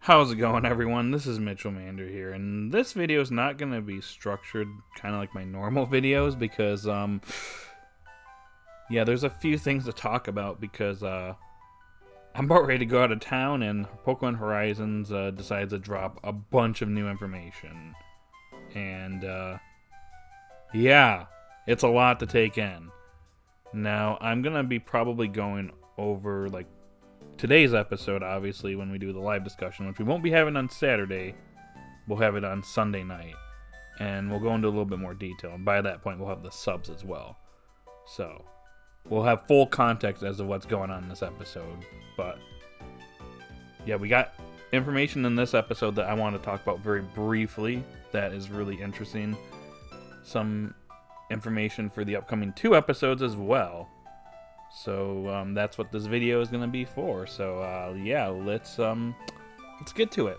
How's it going, everyone? This is Mitchell Mander here, and this video is not going to be structured kind of like my normal videos because, yeah, there's a few things to talk about because, I'm about ready to go out of town, and Pokemon Horizons decides to drop a bunch of new information. And, yeah, it's a lot to take in. Now, I'm going to be probably going over, like, today's episode, obviously, when we do the live discussion, which we won't be having on Saturday. We'll have it on Sunday night. And we'll go into a little bit more detail. And by that point, we'll have the subs as well. So, we'll have full context as to what's going on in this episode. But, yeah, we got information in this episode that I want to talk about very briefly that is really interesting. Some information for the upcoming 2 episodes as well. So that's what this video is going to be for. So yeah, let's get to it.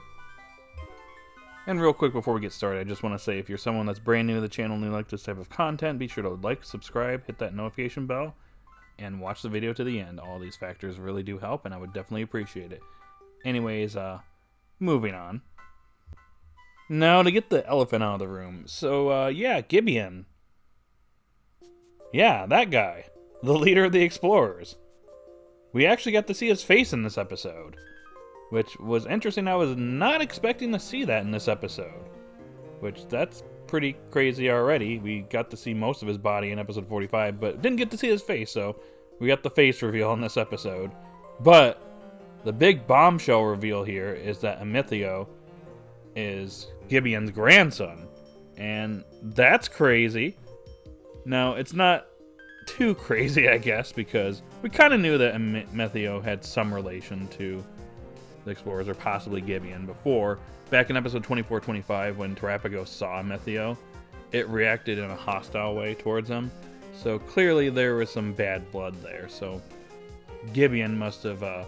And real quick before we get started, I just want to say if you're someone that's brand new to the channel and you like this type of content, be sure to like, subscribe, hit that notification bell, and watch the video to the end. All these factors really do help, and I would definitely appreciate it. Anyways, moving on. Now to get the elephant out of the room. So yeah, Gibeon. Yeah, that guy. The leader of the Explorers. We actually got to see his face in this episode, which was interesting. I was not expecting to see that in this episode, which that's pretty crazy already. We got to see most of his body in episode 45, but didn't get to see his face, so we got the face reveal in this episode. But the big bombshell reveal here is that Amethio is Gibeon's grandson, and that's crazy. Now, it's not too crazy, I guess, because we kind of knew that Amethio had some relation to the Explorers, or possibly Gibeon, before. Back in episode 24-25, when Terapagos saw Amethio, it reacted in a hostile way towards him. So clearly there was some bad blood there. So Gibeon must have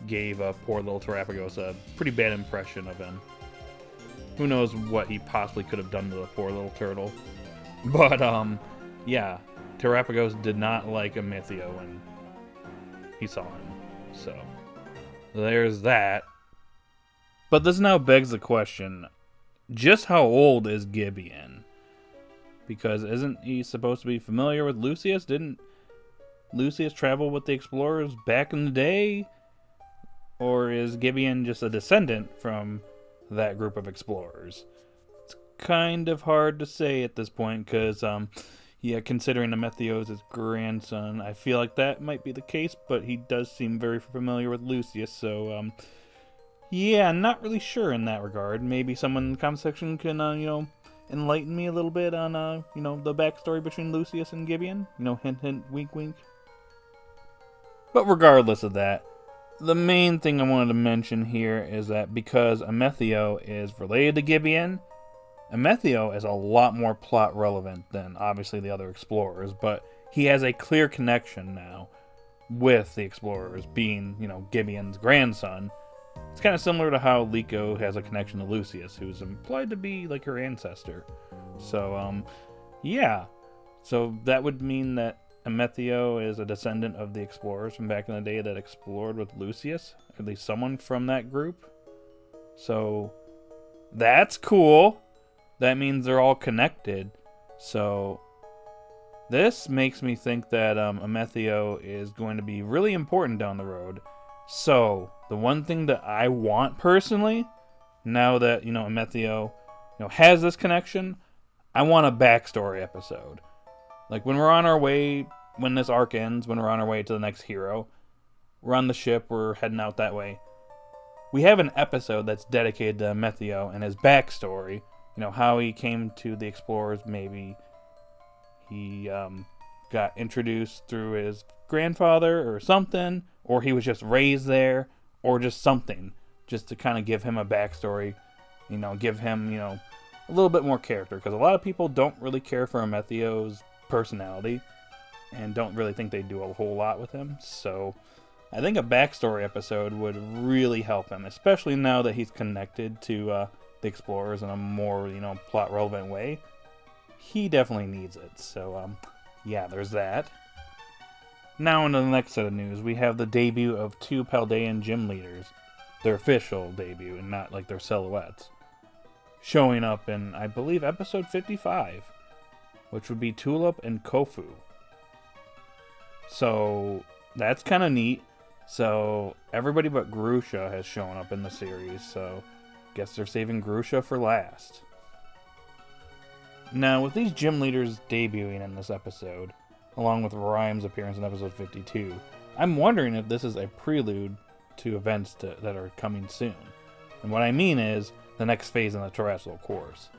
gave poor little Terapagos a pretty bad impression of him. Who knows what he possibly could have done to the poor little turtle. But, yeah. Terapagos did not like Amethio when he saw him. So, there's that. But this now begs the question, just how old is Gibeon? Because isn't he supposed to be familiar with Lucius? Didn't Lucius travel with the Explorers back in the day? Or is Gibeon just a descendant from that group of Explorers? It's kind of hard to say at this point, because, yeah, considering Amethio is his grandson, I feel like that might be the case, but he does seem very familiar with Lucius, so, yeah, not really sure in that regard. Maybe someone in the comment section can, enlighten me a little bit on, the backstory between Lucius and Gibeon. Hint, hint, wink, wink. But regardless of that, the main thing I wanted to mention here is that because Amethio is related to Gibeon, Amethio is a lot more plot relevant than obviously the other Explorers, but he has a clear connection now with the Explorers, being, Gibeon's grandson. It's kind of similar to how Liko has a connection to Lucius, who's implied to be like her ancestor. So, yeah. So that would mean that Amethio is a descendant of the Explorers from back in the day that explored with Lucius, at least someone from that group. So, that's cool. That means they're all connected. So this makes me think that Amethio is going to be really important down the road. So the one thing that I want personally, now that Amethio has this connection, I want a backstory episode. Like when we're on our way, when this arc ends, when we're on our way to the next hero, we're on the ship, we're heading out that way. We have an episode that's dedicated to Amethio and his backstory. How he came to the Explorers. Maybe he got introduced through his grandfather or something, or he was just raised there, or just something, just to kind of give him a backstory, give him, a little bit more character, because a lot of people don't really care for Amethio's personality, and don't really think they do a whole lot with him, so I think a backstory episode would really help him, especially now that he's connected to the Explorers in a more, plot relevant way. He definitely needs it. So, yeah, there's that. Now into the next set of news. We have the debut of 2 Paldean gym leaders. their official debut and not like their silhouettes. Showing up in, I believe, episode 55, which would be Tulip and Kofu. So that's kind of neat. So everybody but Grusha has shown up in the series, so guess they're saving Grusha for last. Now, with these gym leaders debuting in this episode, along with Rhyme's appearance in episode 52, I'm wondering if this is a prelude to events that are coming soon. And what I mean is the next phase in the Terrestrial course.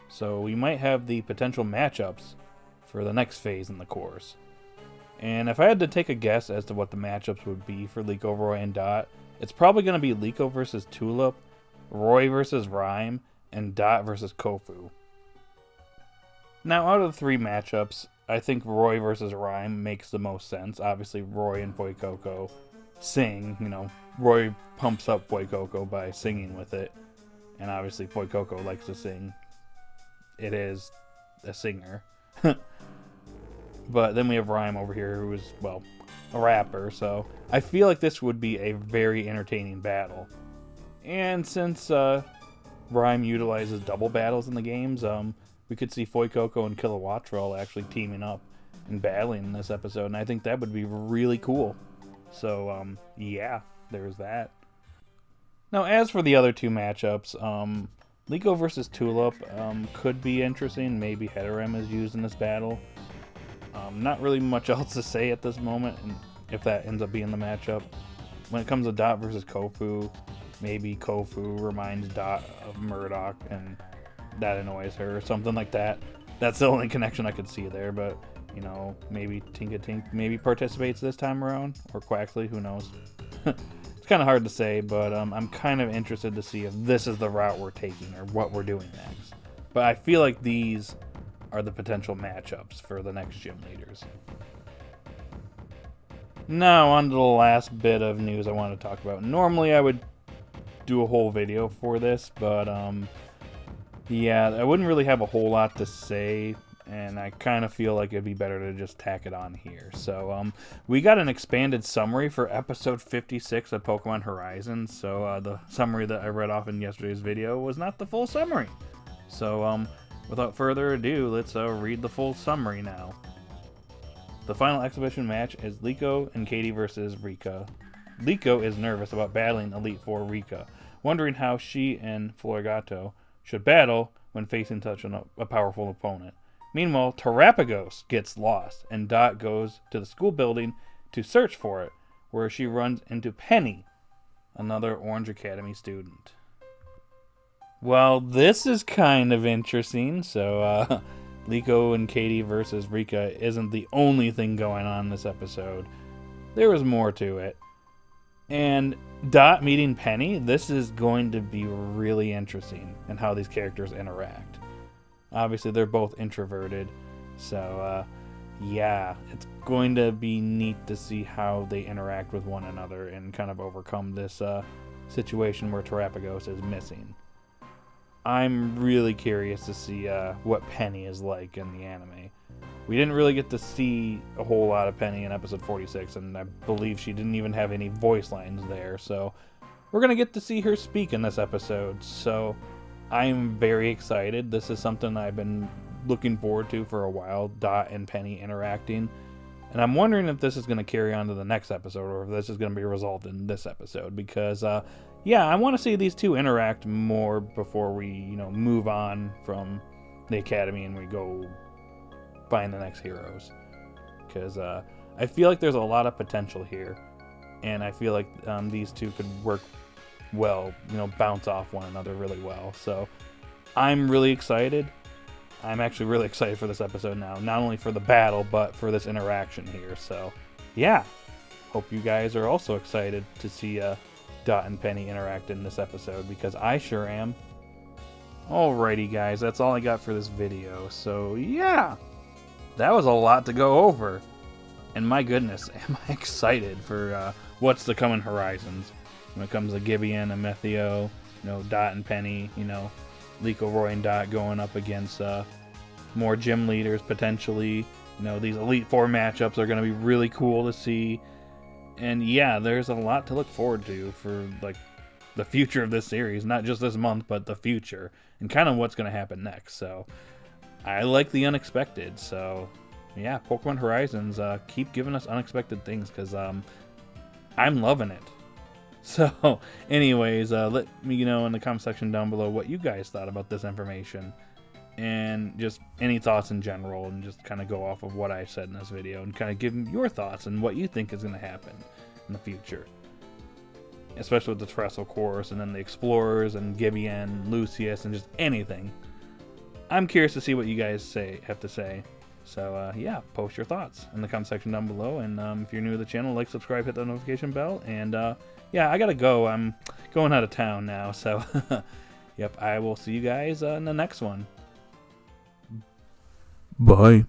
So we might have the potential matchups for the next phase in the course. And if I had to take a guess as to what the matchups would be for Liko, Roy, and Dot, it's probably going to be Liko versus Tulip, Roy versus Rhyme, and Dot versus Kofu. Now, out of the three matchups, I think Roy versus Rhyme makes the most sense. Obviously, Roy and Fuecoco sing. Roy pumps up Fuecoco by singing with it. And obviously, Fuecoco likes to sing. It is a singer. But then we have Rhyme over here, who is, well, a rapper. So I feel like this would be a very entertaining battle. And since Rhyme utilizes double battles in the games, we could see Fuecoco and Kilowattrel actually teaming up and battling in this episode. And I think that would be really cool. So, yeah, there's that. Now, as for the other two matchups, Liko versus Tulip could be interesting. Maybe Heterem is used in this battle. Not really much else to say at this moment, and if that ends up being the matchup. When it comes to Dot versus Kofu, maybe Kofu reminds Dot of Murdoch, and that annoys her, or something like that. That's the only connection I could see there, but, maybe Tinka maybe participates this time around, or Quaxley, who knows. It's kind of hard to say, but I'm kind of interested to see if this is the route we're taking, or what we're doing next. But I feel like these are the potential matchups for the next gym leaders. Now, on to the last bit of news I want to talk about. Normally, I would do a whole video for this, but, yeah, I wouldn't really have a whole lot to say, and I kind of feel like it'd be better to just tack it on here. So, we got an expanded summary for episode 56 of Pokemon Horizons, so the summary that I read off in yesterday's video was not the full summary. So, without further ado, let's read the full summary now. The final exhibition match is Liko and Katie versus Rika. Liko is nervous about battling Elite Four Rika, wondering how she and Floragato should battle when facing such a powerful opponent. Meanwhile, Terrapagos gets lost, and Dot goes to the school building to search for it, where she runs into Penny, another Orange Academy student. Well, this is kind of interesting. So, Liko and Katie versus Rika isn't the only thing going on in this episode. There was more to it. And Dot meeting Penny, this is going to be really interesting in how these characters interact. Obviously, they're both introverted. So, yeah, it's going to be neat to see how they interact with one another and kind of overcome this situation where Terrapagos is missing. I'm really curious to see what Penny is like in the anime. We didn't really get to see a whole lot of Penny in episode 46, and I believe she didn't even have any voice lines there, so we're going to get to see her speak in this episode, so I'm very excited. This is something I've been looking forward to for a while, Dot and Penny interacting, and I'm wondering if this is going to carry on to the next episode, or if this is going to be resolved in this episode, because yeah, I want to see these two interact more before we, move on from the academy and we go find the next heroes. Because I feel like there's a lot of potential here, and I feel like these two could work well, bounce off one another really well. So I'm really excited. I'm actually really excited for this episode now, not only for the battle, but for this interaction here. So yeah, hope you guys are also excited to see Dot and Penny interact in this episode, because I sure am. Alrighty guys, that's all I got for this video. So yeah, that was a lot to go over. And my goodness, am I excited for what's to come in Horizons. When it comes to Gibeon and Methio, Dot and Penny, Liko, Roy, and Dot going up against more gym leaders potentially. These Elite Four matchups are going to be really cool to see. And yeah, there's a lot to look forward to for the future of this series, not just this month, but the future, and kind of what's going to happen next. So I like the unexpected. So yeah, Pokemon Horizons, keep giving us unexpected things, because I'm loving it. So anyways, let me know in the comment section down below what you guys thought about this information, and just any thoughts in general, and just kind of go off of what I said in this video and kind of give your thoughts and what you think is going to happen in the future, especially with the Terrestrial Course and then the Explorers and Gibeon, Lucius, and just anything. I'm curious to see what you guys have to say. So yeah, post your thoughts in the comment section down below, and if you're new to the channel, like, subscribe, hit the notification bell, and yeah, I gotta go. I'm going out of town now, so yep, I will see you guys in the next one. Bye.